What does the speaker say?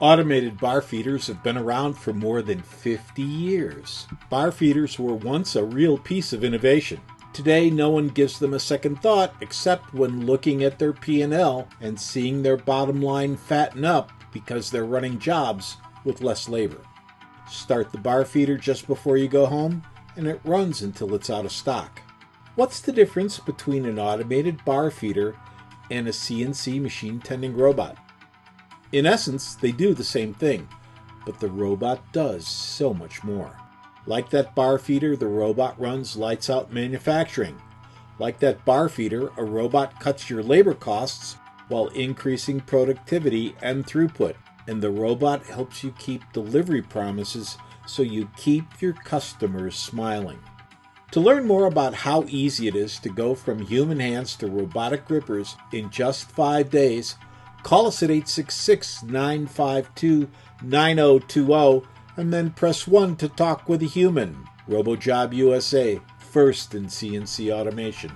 Automated bar feeders have been around for more than 50 years. Bar feeders were once a real piece of innovation. Today, no one gives them a second thought except when looking at their P&L and seeing their bottom line fatten up because they're running jobs with less labor. Start the bar feeder just before you go home, and it runs until it's out of stock. What's the difference between an automated bar feeder and a CNC machine tending robot? In essence, they do the same thing, but the robot does so much more. Like that bar feeder, the robot runs lights out manufacturing. Like that bar feeder, a robot cuts your labor costs while increasing productivity and throughput. And the robot helps you keep delivery promises so you keep your customers smiling. To learn more about how easy it is to go from human hands to robotic grippers in just 5 days, call us at 866-952-9020 and then press 1 to talk with a human. RoboJob-USA, first in CNC automation.